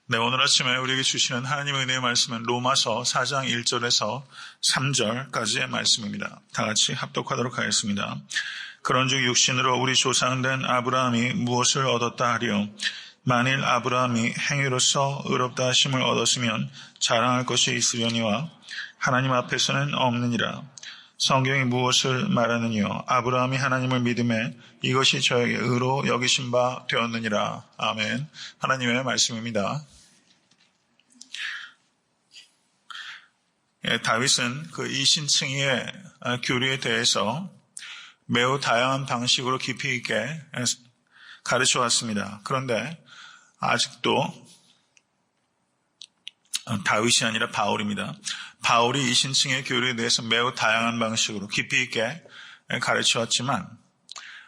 네, 오늘 아침에 우리에게 주시는 하나님의 은혜의 말씀은 로마서 4장 1절에서 3절까지의 말씀입니다. 다 같이 합독하도록 하겠습니다. 그런즉 육신으로 우리 조상된 아브라함이 무엇을 얻었다 하리요? 만일 아브라함이 행위로서 의롭다 하심을 얻었으면 자랑할 것이 있으려니와 하나님 앞에서는 없느니라. 성경이 무엇을 말하느니요? 아브라함이 하나님을 믿음에 이것이 저에게 의로 여기신 바 되었느니라. 아멘. 하나님의 말씀입니다. 다윗은 그 이신칭의의 교리에 대해서 매우 다양한 방식으로 깊이 있게 가르쳐 왔습니다. 그런데 아직도 다윗이 아니라 바울입니다. 바울이 이신칭의 교리에 대해서 매우 다양한 방식으로 깊이 있게 가르쳐 왔지만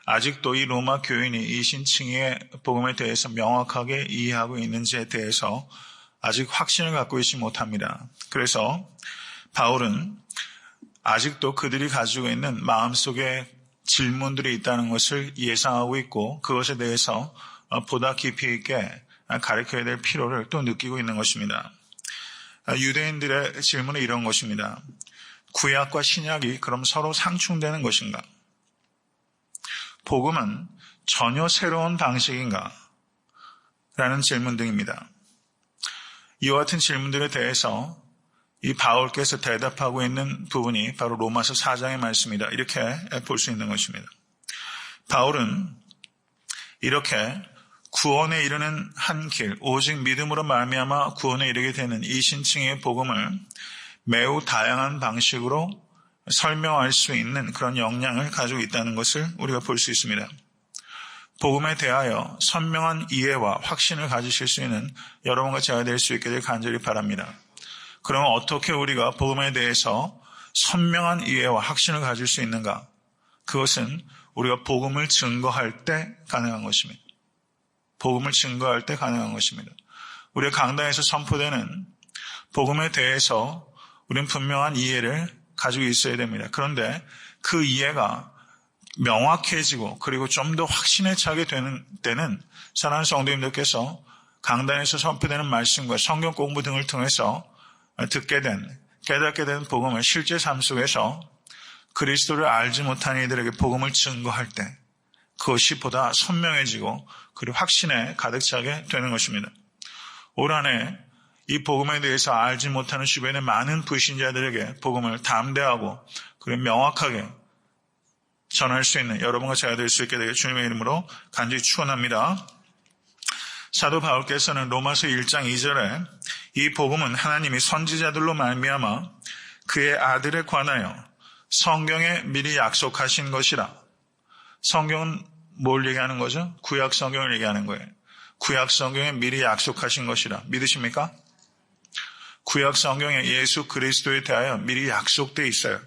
아직도 이 로마 교인이 이신칭의 복음에 대해서 명확하게 이해하고 있는지에 대해서 아직 확신을 갖고 있지 못합니다. 그래서 바울은 아직도 그들이 가지고 있는 마음속에 질문들이 있다는 것을 예상하고 있고 그것에 대해서 보다 깊이 있게 가르쳐야 될 필요를 또 느끼고 있는 것입니다. 유대인들의 질문은 이런 것입니다. 구약과 신약이 그럼 서로 상충되는 것인가? 복음은 전혀 새로운 방식인가? 라는 질문 등입니다. 이와 같은 질문들에 대해서 이 바울께서 대답하고 있는 부분이 바로 로마서 4장의 말씀이다. 이렇게 볼 수 있는 것입니다. 바울은 이렇게 구원에 이르는 한 길, 오직 믿음으로 말미암아 구원에 이르게 되는 이신칭의 복음을 매우 다양한 방식으로 설명할 수 있는 그런 역량을 가지고 있다는 것을 우리가 볼 수 있습니다. 복음에 대하여 선명한 이해와 확신을 가지실 수 있는 여러분과 제가 될 수 있게 될 간절히 바랍니다. 그러면 어떻게 우리가 복음에 대해서 선명한 이해와 확신을 가질 수 있는가? 그것은 우리가 복음을 증거할 때 가능한 것입니다. 복음을 증거할 때 가능한 것입니다. 우리가 강단에서 선포되는 복음에 대해서 우리는 분명한 이해를 가지고 있어야 됩니다. 그런데 그 이해가 명확해지고 그리고 좀 더 확신에 차게 되는 때는 사랑하는 성도님들께서 강단에서 선포되는 말씀과 성경 공부 등을 통해서 듣게 된, 깨닫게 된 복음을 실제 삶 속에서 그리스도를 알지 못하는 이들에게 복음을 증거할 때 그것이 보다 선명해지고 그리고 확신에 가득 차게 되는 것입니다. 올 한 해 이 복음에 대해서 알지 못하는 주변의 많은 불신자들에게 복음을 담대하고 그리고 명확하게 전할 수 있는 여러분과 제가 될 수 있게 되게 주님의 이름으로 간절히 축원합니다. 사도 바울께서는 로마서 1장 2절에 이 복음은 하나님이 선지자들로 말미암아 그의 아들에 관하여 성경에 미리 약속하신 것이라. 성경은 뭘 얘기하는 거죠? 구약 성경을 얘기하는 거예요. 구약 성경에 미리 약속하신 것이라. 믿으십니까? 구약 성경에 예수 그리스도에 대하여 미리 약속되어 있어요.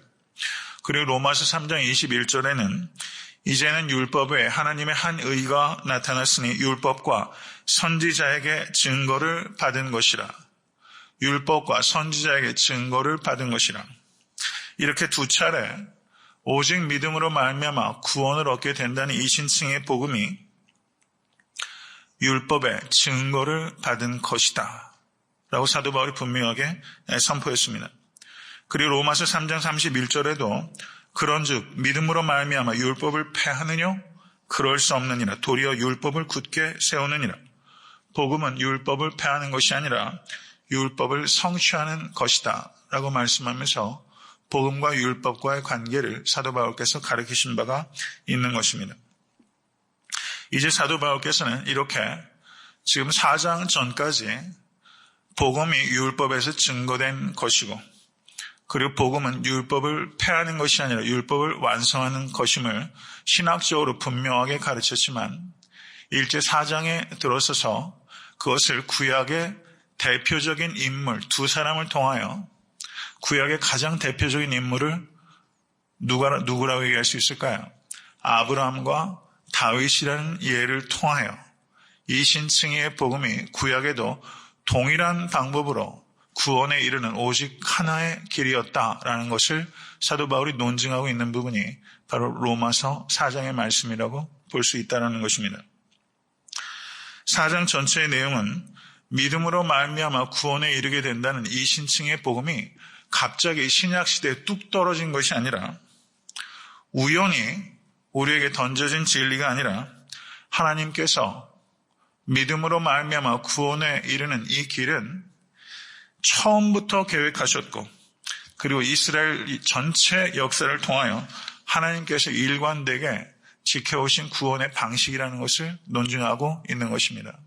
그리고 로마서 3장 21절에는 이제는 율법 외에 하나님의 한 의가 나타났으니 율법과 선지자에게 증거를 받은 것이라. 율법과 선지자에게 증거를 받은 것이라. 이렇게 두 차례 오직 믿음으로 말미암아 구원을 얻게 된다는 이신칭의 복음이 율법의 증거를 받은 것이다 라고 사도 바울이 분명하게 선포했습니다. 그리고 로마서 3장 31절에도 그런즉 믿음으로 말미암아 율법을 폐하느뇨? 그럴 수 없느니라. 도리어 율법을 굳게 세우느니라. 복음은 율법을 폐하는 것이 아니라 율법을 성취하는 것이다 라고 말씀하면서 복음과 율법과의 관계를 사도 바울께서 가르치신 바가 있는 것입니다. 이제 사도 바울께서는 이렇게 지금 4장 전까지 복음이 율법에서 증거된 것이고 그리고 복음은 율법을 폐하는 것이 아니라 율법을 완성하는 것임을 신학적으로 분명하게 가르쳤지만 일제 4장에 들어서서 그것을 구약의 대표적인 인물 두 사람을 통하여 구약의 가장 대표적인 인물을 누구라고 얘기할 수 있을까요? 아브라함과 다윗이라는 예를 통하여 이신칭의의 복음이 구약에도 동일한 방법으로 구원에 이르는 오직 하나의 길이었다라는 것을 사도 바울이 논증하고 있는 부분이 바로 로마서 4장의 말씀이라고 볼 수 있다는 것입니다. 4장 전체의 내용은 믿음으로 말미암아 구원에 이르게 된다는 이 신칭의 복음이 갑자기 신약시대에 뚝 떨어진 것이 아니라 우연히 우리에게 던져진 진리가 아니라 하나님께서 믿음으로 말미암아 구원에 이르는 이 길은 처음부터 계획하셨고 그리고 이스라엘 전체 역사를 통하여 하나님께서 일관되게 지켜오신 구원의 방식이라는 것을 논증하고 있는 것입니다.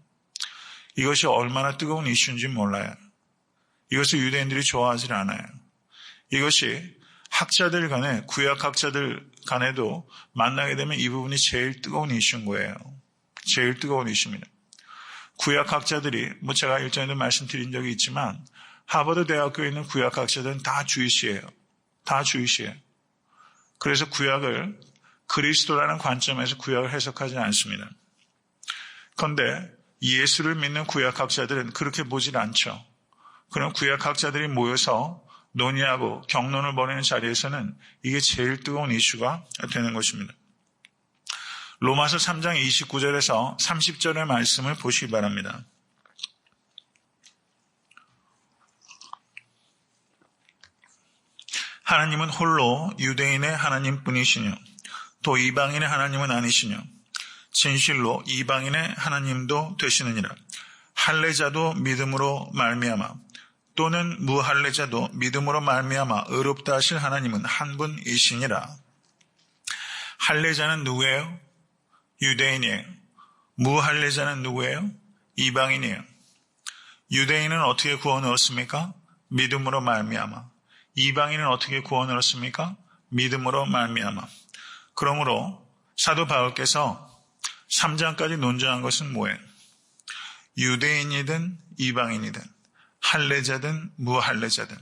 이것이 얼마나 뜨거운 이슈인지 몰라요. 이것을 유대인들이 좋아하지 않아요. 이것이 학자들 간에, 구약학자들 간에도 만나게 되면 이 부분이 제일 뜨거운 이슈인 거예요. 제일 뜨거운 이슈입니다. 구약학자들이, 제가 일전에도 말씀드린 적이 있지만, 하버드 대학교에 있는 구약학자들은 다 주이시예요. 다 주이시예요. 그래서 구약을 그리스도라는 관점에서 구약을 해석하지 않습니다. 그런데 예수를 믿는 구약학자들은 그렇게 보질 않죠. 그럼 구약학자들이 모여서 논의하고 격론을 벌이는 자리에서는 이게 제일 뜨거운 이슈가 되는 것입니다. 로마서 3장 29절에서 30절의 말씀을 보시기 바랍니다. 하나님은 홀로 유대인의 하나님뿐이시뇨 또 이방인의 하나님은 아니시뇨 진실로 이방인의 하나님도 되시느니라. 할례자도 믿음으로 말미암아 또는 무할례자도 믿음으로 말미암아 의롭다 하실 하나님은 한 분이시니라. 할례자는 누구예요? 유대인이에요. 무할례자는 누구예요? 이방인이에요. 유대인은 어떻게 구원을 얻습니까? 믿음으로 말미암아. 이방인은 어떻게 구원을 얻습니까? 믿음으로 말미암아. 그러므로 사도 바울께서 3장까지 논증한 것은 뭐예요? 유대인이든 이방인이든 할례자든 무할례자든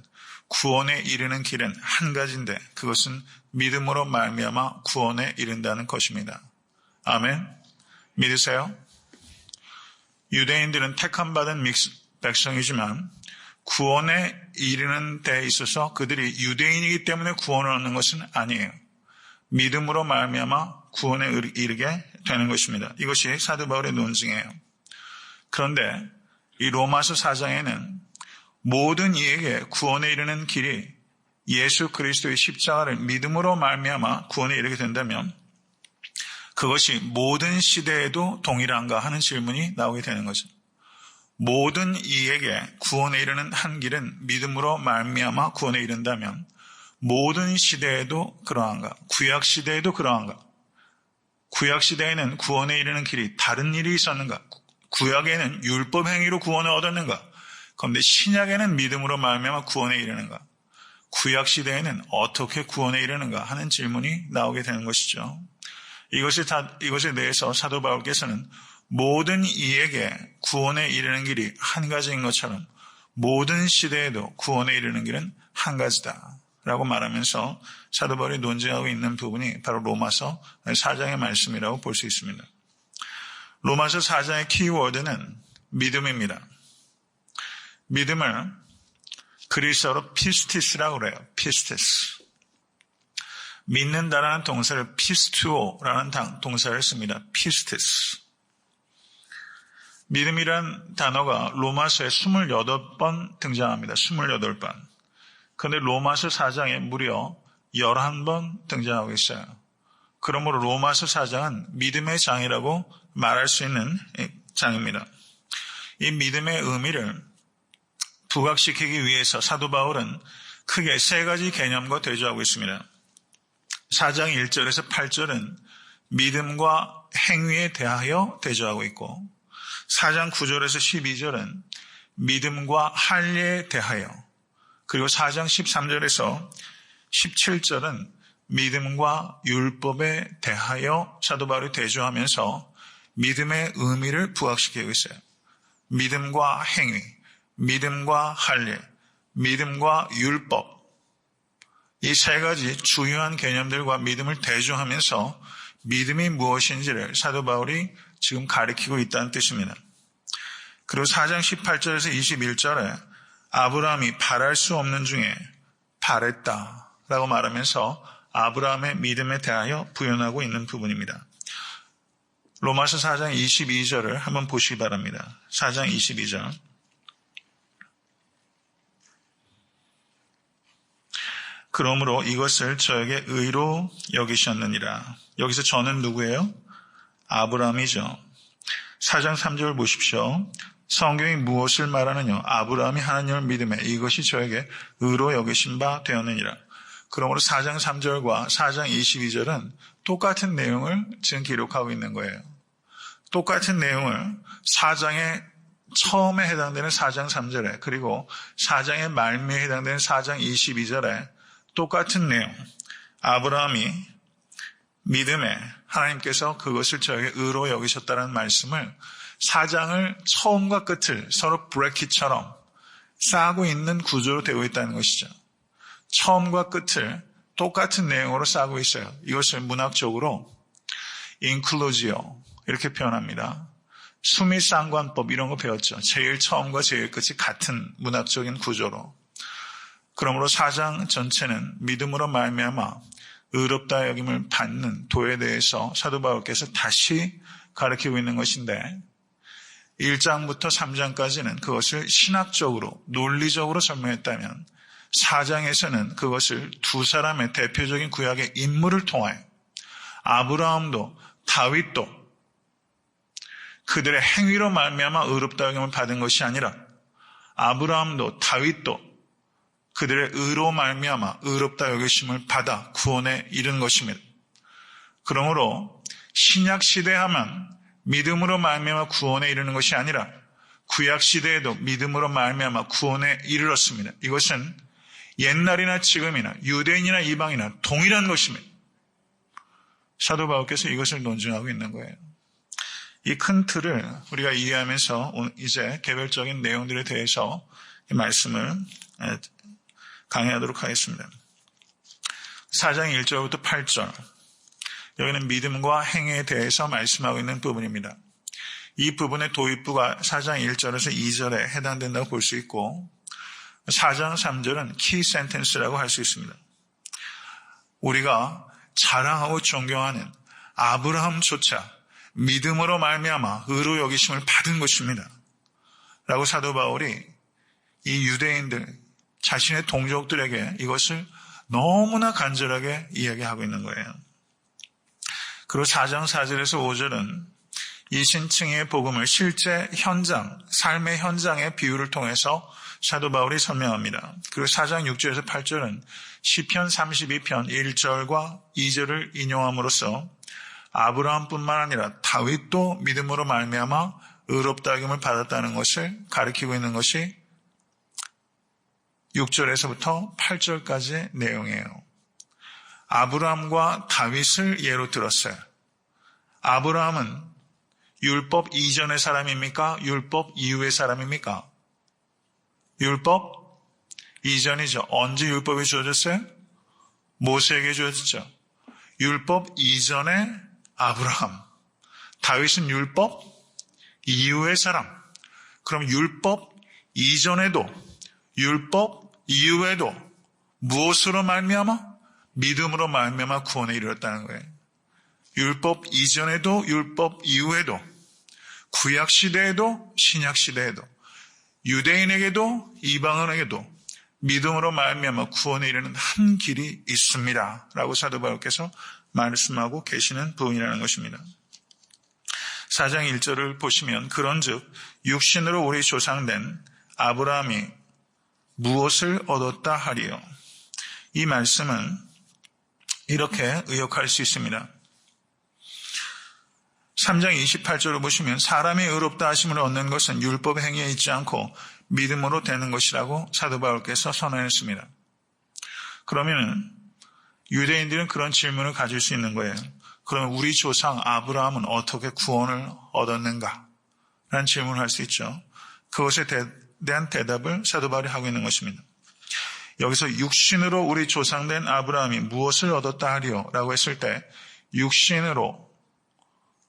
구원에 이르는 길은 한 가지인데 그것은 믿음으로 말미암아 구원에 이른다는 것입니다. 아멘. 믿으세요? 유대인들은 택함받은 백성이지만 구원에 이르는 데 있어서 그들이 유대인이기 때문에 구원을 얻는 것은 아니에요. 믿음으로 말미암아 구원에 이르게 되는 것입니다. 이것이 사도 바울의 논증이에요. 그런데 이 로마서 4장에는 모든 이에게 구원에 이르는 길이 예수 그리스도의 십자가를 믿음으로 말미암아 구원에 이르게 된다면 그것이 모든 시대에도 동일한가 하는 질문이 나오게 되는 거죠. 모든 이에게 구원에 이르는 한 길은 믿음으로 말미암아 구원에 이른다면 모든 시대에도 그러한가? 구약 시대에도 그러한가? 구약 시대에는 구원에 이르는 길이 다른 일이 있었는가? 구약에는 율법 행위로 구원을 얻었는가? 그런데 신약에는 믿음으로 말미암아 구원에 이르는가? 구약 시대에는 어떻게 구원에 이르는가 하는 질문이 나오게 되는 것이죠. 이것에 대해서 사도 바울께서는 모든 이에게 구원에 이르는 길이 한 가지인 것처럼 모든 시대에도 구원에 이르는 길은 한 가지다 라고 말하면서 사도 바울이 논증하고 있는 부분이 바로 로마서 4장의 말씀이라고 볼 수 있습니다. 로마서 4장의 키워드는 믿음입니다. 믿음을 그리스어로 피스티스라고 그래요. 피스티스. 믿는다라는 동사를 피스투오라는 동사를 씁니다. 피스티스. 믿음이란 단어가 로마서에 28번 등장합니다. 28번. 그런데 로마서 4장에 무려 11번 등장하고 있어요. 그러므로 로마서 4장은 믿음의 장이라고 말할 수 있는 장입니다. 이 믿음의 의미를 부각시키기 위해서 사도 바울은 크게 세 가지 개념과 대조하고 있습니다. 4장 1절에서 8절은 믿음과 행위에 대하여 대조하고 있고 4장 9절에서 12절은 믿음과 할례에 대하여 그리고 4장 13절에서 17절은 믿음과 율법에 대하여 사도 바울이 대조하면서 믿음의 의미를 부각시키고 있어요. 믿음과 행위, 믿음과 할례, 믿음과 율법 이 세 가지 중요한 개념들과 믿음을 대조하면서 믿음이 무엇인지를 사도 바울이 지금 가리키고 있다는 뜻입니다. 그리고 4장 18절에서 21절에 아브라함이 바랄 수 없는 중에 바랬다라고 말하면서 아브라함의 믿음에 대하여 부연하고 있는 부분입니다. 로마서 4장 22절을 한번 보시기 바랍니다. 4장 22절. 그러므로 이것을 저에게 의로 여기셨느니라. 여기서 저는 누구예요? 아브라함이죠. 4장 3절 보십시오. 성경이 무엇을 말하느냐? 아브라함이 하나님을 믿음에 이것이 저에게 의로 여기신 바 되었느니라. 그러므로 4장 3절과 4장 22절은 똑같은 내용을 지금 기록하고 있는 거예요. 똑같은 내용을 4장의 처음에 해당되는 4장 3절에 그리고 4장의 말미에 해당되는 4장 22절에 똑같은 내용, 아브라함이 믿음에 하나님께서 그것을 저에게 의로 여기셨다는 말씀을 4장을 처음과 끝을 서로 브레킷처럼 쌓고 있는 구조로 되어 있다는 것이죠. 처음과 끝을 똑같은 내용으로 쌓고 있어요. 이것을 문학적으로 인클루지오 이렇게 표현합니다. 수미상관법 이런 거 배웠죠. 제일 처음과 제일 끝이 같은 문학적인 구조로. 그러므로 4장 전체는 믿음으로 말미암아 의롭다 여김을 받는 도에 대해서 사도 바울께서 다시 가르치고 있는 것인데 1장부터 3장까지는 그것을 신학적으로 논리적으로 설명했다면 4장에서는 그것을 두 사람의 대표적인 구약의 인물을 통하여 아브라함도 다윗도 그들의 행위로 말미암아 의롭다 여김을 받은 것이 아니라 아브라함도 다윗도 그들의 의로 말미암아 의롭다 여기심을 받아 구원에 이른 것입니다. 그러므로 신약 시대 하면 믿음으로 말미암아 구원에 이르는 것이 아니라 구약 시대에도 믿음으로 말미암아 구원에 이르렀습니다. 이것은 옛날이나 지금이나 유대인이나 이방이나 동일한 것입니다. 사도 바울께서 이것을 논증하고 있는 거예요. 이 큰 틀을 우리가 이해하면서 이제 개별적인 내용들에 대해서 이 말씀을 강의하도록 하겠습니다. 4장 1절부터 8절 여기는 믿음과 행위에 대해서 말씀하고 있는 부분입니다. 이 부분의 도입부가 4장 1절에서 2절에 해당된다고 볼 수 있고 4장 3절은 키 센텐스라고 할 수 있습니다. 우리가 자랑하고 존경하는 아브라함조차 믿음으로 말미암아 의로 여기심을 받은 것입니다. 라고 사도 바울이 이 유대인들 자신의 동족들에게 이것을 너무나 간절하게 이야기하고 있는 거예요. 그리고 4장 4절에서 5절은 이 신층의 복음을 실제 현장, 삶의 현장의 비유를 통해서 사도 바울이 설명합니다. 그리고 4장 6절에서 8절은 시편 32편 1절과 2절을 인용함으로써 아브라함뿐만 아니라 다윗도 믿음으로 말미암아 의롭다 여김을 받았다는 것을 가리키고 있는 것이 6절에서부터 8절까지의 내용이에요. 아브라함과 다윗을 예로 들었어요. 아브라함은 율법 이전의 사람입니까? 율법 이후의 사람입니까? 율법 이전이죠. 언제 율법이 주어졌어요? 모세에게 주어졌죠. 율법 이전의 아브라함. 다윗은 율법 이후의 사람. 그럼 율법 이전에도 율법 이후에도 무엇으로 말미암아? 믿음으로 말미암아 구원에 이르렀다는 거예요. 율법 이전에도 율법 이후에도 구약 시대에도 신약 시대에도 유대인에게도 이방인에게도 믿음으로 말미암아 구원에 이르는 한 길이 있습니다. 라고 사도 바울께서 말씀하고 계시는 부분이라는 것입니다. 4장 1절을 보시면 그런즉 육신으로 우리 조상된 아브라함이 무엇을 얻었다 하리요. 이 말씀은 이렇게 의역할 수 있습니다. 3장 28절을 보시면 사람이 의롭다 하심을 얻는 것은 율법 행위에 있지 않고 믿음으로 되는 것이라고 사도 바울께서 선언했습니다. 그러면 유대인들은 그런 질문을 가질 수 있는 거예요. 그러면 우리 조상 아브라함은 어떻게 구원을 얻었는가? 라는 질문을 할 수 있죠. 그것에 대한 대답을 사도 바울이 하고 있는 것입니다. 여기서 육신으로 우리 조상된 아브라함이 무엇을 얻었다 하리요? 라고 했을 때 육신으로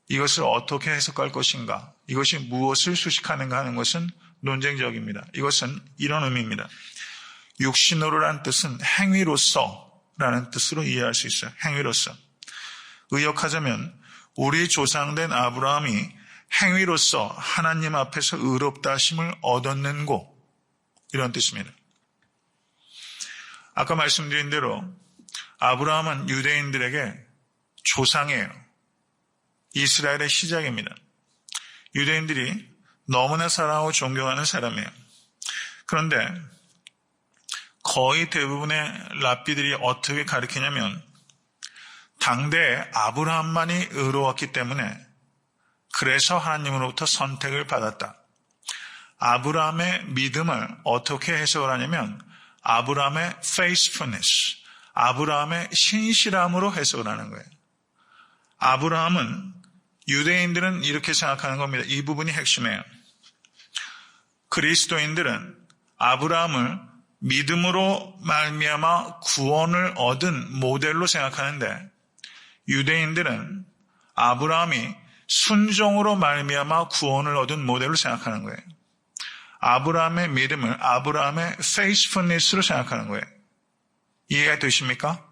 이것을 어떻게 해석할 것인가? 이것이 무엇을 수식하는가 하는 것은 논쟁적입니다. 이것은 이런 의미입니다. 육신으로라는 뜻은 행위로서라는 뜻으로 이해할 수 있어요. 행위로서. 의역하자면 우리 조상된 아브라함이 행위로서 하나님 앞에서 의롭다 하심을 얻었는고 이런 뜻입니다. 아까 말씀드린 대로 아브라함은 유대인들에게 조상이에요. 이스라엘의 시작입니다. 유대인들이 너무나 사랑하고 존경하는 사람이에요. 그런데 거의 대부분의 랍비들이 어떻게 가르치냐면 당대에 아브라함만이 의로웠기 때문에 그래서 하나님으로부터 선택을 받았다. 아브라함의 믿음을 어떻게 해석을 하냐면 아브라함의 faithfulness, 아브라함의 신실함으로 해석을 하는 거예요. 아브라함은 유대인들은 이렇게 생각하는 겁니다. 이 부분이 핵심이에요. 그리스도인들은 아브라함을 믿음으로 말미암아 구원을 얻은 모델로 생각하는데 유대인들은 아브라함이 순종으로 말미암아 구원을 얻은 모델로 생각하는 거예요. 아브라함의 믿음을 아브라함의 faithfulness로 생각하는 거예요. 이해가 되십니까?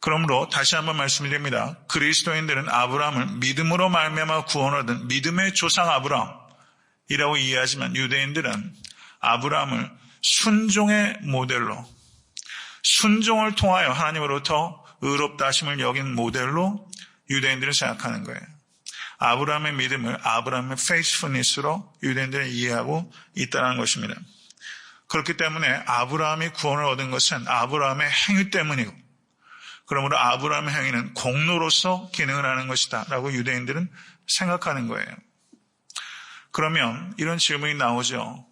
그러므로 다시 한번 말씀드립니다. 그리스도인들은 아브라함을 믿음으로 말미암아 구원을 얻은 믿음의 조상 아브라함이라고 이해하지만 유대인들은 아브라함을 순종의 모델로, 순종을 통하여 하나님으로부터 의롭다 하심을 여긴 모델로 유대인들은 생각하는 거예요. 아브라함의 믿음을 아브라함의 faithfulness로 유대인들은 이해하고 있다는 것입니다. 그렇기 때문에 아브라함이 구원을 얻은 것은 아브라함의 행위 때문이고 그러므로 아브라함의 행위는 공로로서 기능을 하는 것이다 라고 유대인들은 생각하는 거예요. 그러면 이런 질문이 나오죠.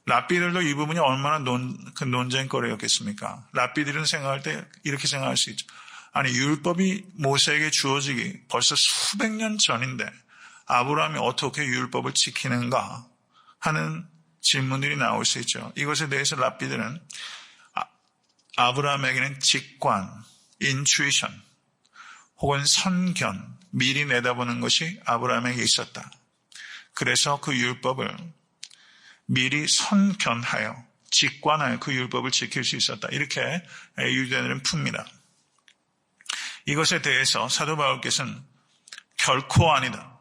랍비들도 이 부분이 얼마나 논쟁거리였겠습니까? 랍비들은 생각할 때 이렇게 생각할 수 있죠. 아니 율법이 모세에게 주어지기 벌써 수백 년 전인데 아브라함이 어떻게 율법을 지키는가 하는 질문들이 나올 수 있죠. 이것에 대해서 랍비들은 아브라함에게는 직관, 인투이션 혹은 선견, 미리 내다보는 것이 아브라함에게 있었다. 그래서 그 율법을 미리 선견하여 직관하여 그 율법을 지킬 수 있었다. 이렇게 유대인들은 풉니다. 이것에 대해서 사도 바울께서는 결코 아니다.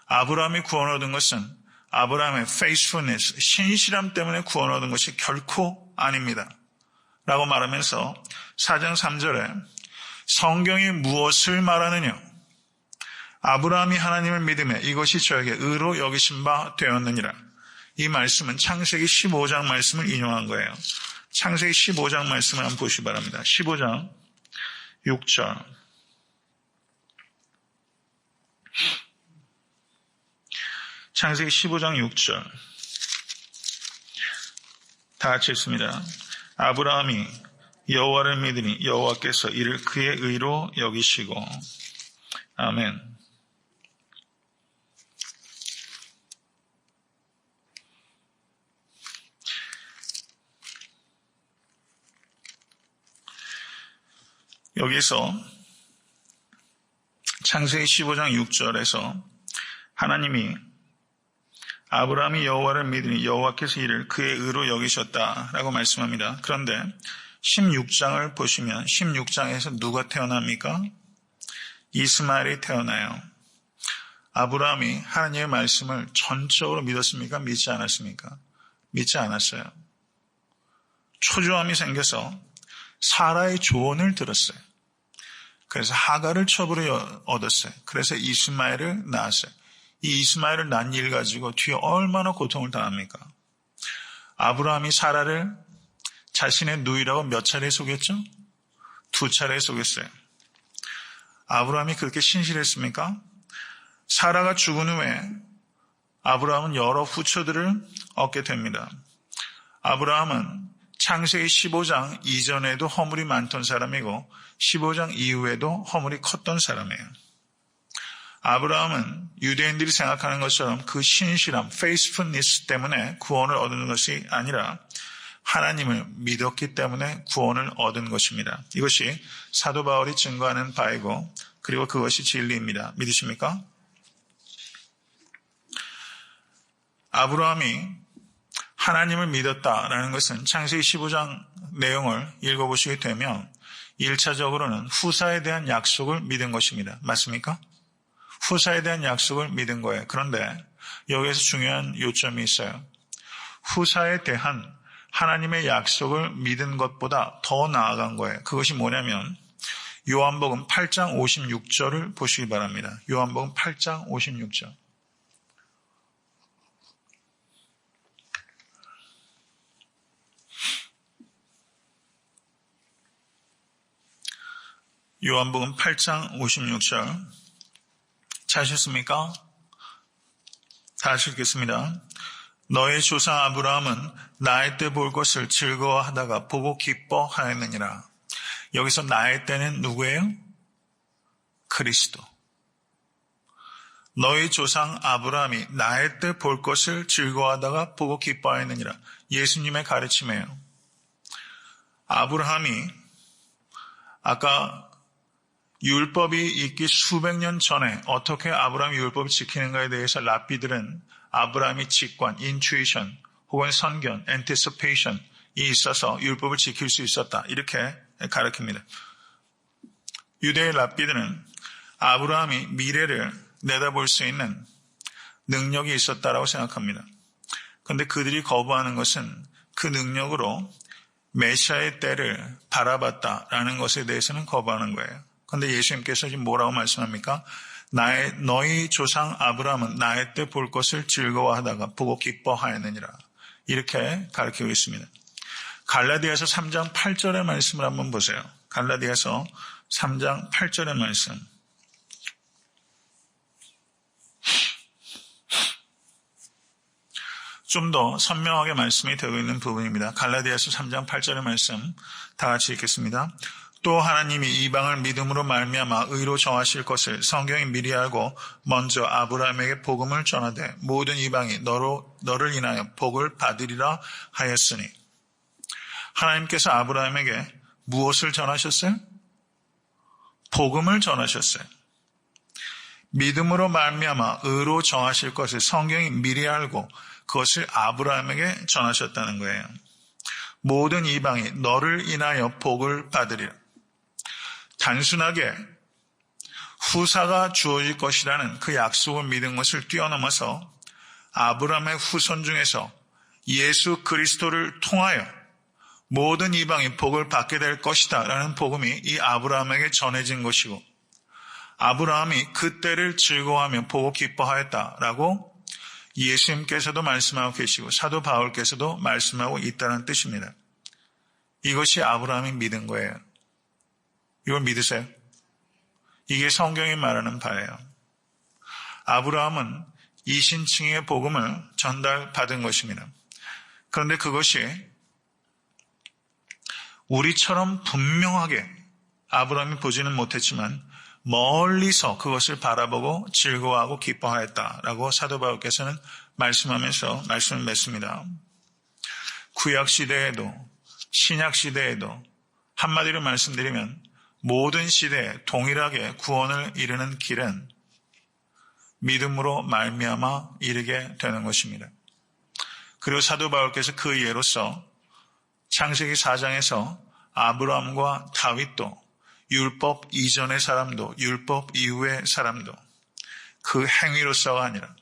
아브라함이 구원을 얻은 것은 아브라함의 faithfulness, 신실함 때문에 구원을 얻은 것이 결코 아닙니다. 라고 말하면서 4장 3절에 성경이 무엇을 말하느냐? 아브라함이 하나님을 믿으며 이것이 저에게 의로 여기신 바 되었느니라. 이 말씀은 창세기 15장 말씀을 인용한 거예요. 창세기 15장 말씀을 한번 보시기 바랍니다. 15장 6절. 창세기 15장 6절. 다 같이 읽습니다. 아브라함이 여호와를 믿으니 여호와께서 이를 그의 의로 여기시고. 아멘. 여기서 창세기 15장 6절에서 하나님이 아브라함이 여호와를 믿으니 여호와께서 이를 그의 의로 여기셨다라고 말씀합니다. 그런데 16장을 보시면 16장에서 누가 태어납니까? 이스마엘이 태어나요. 아브라함이 하나님의 말씀을 전적으로 믿었습니까? 믿지 않았습니까? 믿지 않았어요. 초조함이 생겨서 사라의 조언을 들었어요. 그래서 하갈을 첩으로 얻었어요. 그래서 이스마엘을 낳았어요. 이 이스마엘을 낳은 일 가지고 뒤에 얼마나 고통을 당합니까? 아브라함이 사라를 자신의 누이라고 몇 차례 속였죠? 2차례 속였어요. 아브라함이 그렇게 신실했습니까? 사라가 죽은 후에 아브라함은 여러 후처들을 얻게 됩니다. 아브라함은 창세기 15장 이전에도 허물이 많던 사람이고 15장 이후에도 허물이 컸던 사람이에요. 아브라함은 유대인들이 생각하는 것처럼 그 신실함, faithfulness 때문에 구원을 얻는 것이 아니라 하나님을 믿었기 때문에 구원을 얻은 것입니다. 이것이 사도 바울이 증거하는 바이고 그리고 그것이 진리입니다. 믿으십니까? 아브라함이 하나님을 믿었다라는 것은 창세기 15장 내용을 읽어보시게 되면 1차적으로는 후사에 대한 약속을 믿은 것입니다. 맞습니까? 후사에 대한 약속을 믿은 거예요. 그런데 여기에서 중요한 요점이 있어요. 후사에 대한 하나님의 약속을 믿은 것보다 더 나아간 거예요. 그것이 뭐냐면 요한복음 8장 56절을 보시기 바랍니다. 요한복음 8장 56절. 요한복음 8장 56절. 찾으셨습니까? 다시 읽겠습니다. 너의 조상 아브라함은 나의 때 볼 것을 즐거워하다가 보고 기뻐하였느니라. 여기서 나의 때는 누구예요? 그리스도. 너희 조상 아브라함이 나의 때 볼 것을 즐거워하다가 보고 기뻐하였느니라. 예수님의 가르침이에요. 아브라함이 아까 율법이 있기 수백 년 전에 어떻게 아브라함이 율법을 지키는가에 대해서 랍비들은 아브라함이 직관, 인투이션 혹은 선견, 엔티시페이션이 있어서 율법을 지킬 수 있었다. 이렇게 가르칩니다. 유대의 랍비들은 아브라함이 미래를 내다볼 수 있는 능력이 있었다라고 생각합니다. 그런데 그들이 거부하는 것은 그 능력으로 메시아의 때를 바라봤다라는 것에 대해서는 거부하는 거예요. 그런데 예수님께서 지금 뭐라고 말씀합니까? 너희 조상 아브라함은 나의 때 볼 것을 즐거워하다가 보고 기뻐하였느니라. 이렇게 가르치고 있습니다. 갈라디아서 3장 8절의 말씀을 한번 보세요. 갈라디아서 3장 8절의 말씀. 좀 더 선명하게 말씀이 되고 있는 부분입니다. 갈라디아서 3장 8절의 말씀 다 같이 읽겠습니다. 또 하나님이 이방을 믿음으로 말미암아 의로 정하실 것을 성경이 미리 알고 먼저 아브라함에게 복음을 전하되 모든 이방이 너를 인하여 복을 받으리라 하였으니. 하나님께서 아브라함에게 무엇을 전하셨어요? 복음을 전하셨어요. 믿음으로 말미암아 의로 정하실 것을 성경이 미리 알고 그것을 아브라함에게 전하셨다는 거예요. 모든 이방이 너를 인하여 복을 받으리라. 단순하게 후사가 주어질 것이라는 그 약속을 믿은 것을 뛰어넘어서 아브라함의 후손 중에서 예수 그리스도를 통하여 모든 이방이 복을 받게 될 것이다 라는 복음이 이 아브라함에게 전해진 것이고, 아브라함이 그 때를 즐거워하며 보고 기뻐하였다라고 예수님께서도 말씀하고 계시고 사도 바울께서도 말씀하고 있다는 뜻입니다. 이것이 아브라함이 믿은 거예요. 이걸 믿으세요? 이게 성경이 말하는 바예요. 아브라함은 이신칭의 복음을 전달받은 것입니다. 그런데 그것이 우리처럼 분명하게 아브라함이 보지는 못했지만 멀리서 그것을 바라보고 즐거워하고 기뻐하였다라고 사도 바울께서는 말씀하면서 말씀을 맺습니다. 구약 시대에도 신약 시대에도 한마디로 말씀드리면 모든 시대에 동일하게 구원을 이루는 길은 믿음으로 말미암아 이르게 되는 것입니다. 그리고 사도 바울께서 그 예로서 창세기 4장에서 아브라함과 다윗도 율법 이전의 사람도 율법 이후의 사람도 그 행위로서가 아니라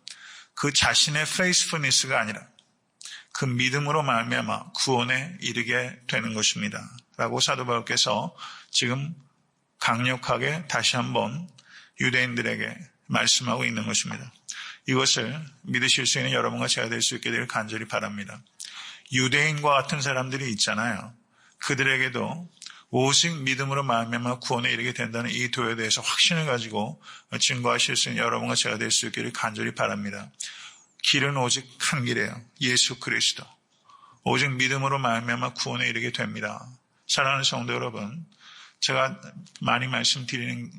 그 자신의 페이스풀니스가 아니라 그 믿음으로 말미암아 구원에 이르게 되는 것입니다. 라고 사도 바울께서 지금 강력하게 다시 한번 유대인들에게 말씀하고 있는 것입니다. 이것을 믿으실 수 있는 여러분과 제가 될 수 있게 되길 간절히 바랍니다. 유대인과 같은 사람들이 있잖아요. 그들에게도 오직 믿음으로 말미암아 구원에 이르게 된다는 이 도에 대해서 확신을 가지고 증거하실 수 있는 여러분과 제가 될 수 있기를 간절히 바랍니다. 길은 오직 한 길이에요. 예수 그리스도. 오직 믿음으로 말미암아 구원에 이르게 됩니다. 사랑하는 성도 여러분, 제가 많이 말씀드리는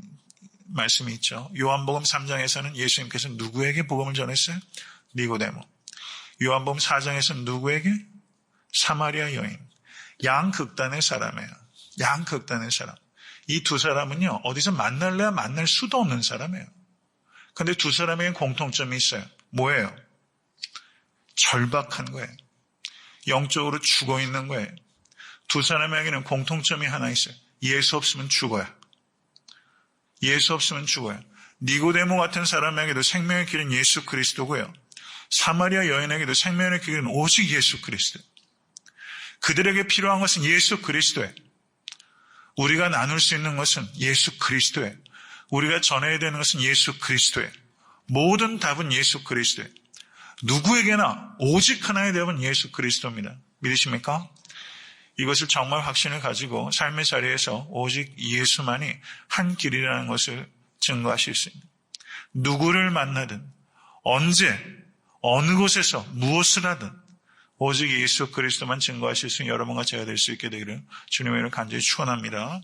말씀이 있죠. 요한복음 3장에서는 예수님께서 누구에게 복음을 전했어요? 니고데모. 요한복음 4장에서는 누구에게? 사마리아 여인. 양극단의 사람이에요. 양극단의 사람. 이 두 사람은요, 어디서 만날래야 만날 수도 없는 사람이에요. 그런데 두 사람에게 공통점이 있어요. 뭐예요? 절박한 거예요. 영적으로 죽어 있는 거예요. 두 사람에게는 공통점이 하나 있어요. 예수 없으면 죽어요. 예수 없으면 죽어요. 니고데모 같은 사람에게도 생명의 길은 예수 그리스도고요. 사마리아 여인에게도 생명의 길은 오직 예수 그리스도. 그들에게 필요한 것은 예수 그리스도예요. 우리가 나눌 수 있는 것은 예수 그리스도예요. 우리가 전해야 되는 것은 예수 그리스도예요. 모든 답은 예수 그리스도예요. 누구에게나 오직 하나의 답은 예수 그리스도입니다. 믿으십니까? 이것을 정말 확신을 가지고 삶의 자리에서 오직 예수만이 한 길이라는 것을 증거하실 수 있는, 누구를 만나든 언제 어느 곳에서 무엇을 하든 오직 예수 그리스도만 증거하실 수 있는 여러분과 제가 될 수 있게 되기를 주님의 이름으로 간절히 축원합니다.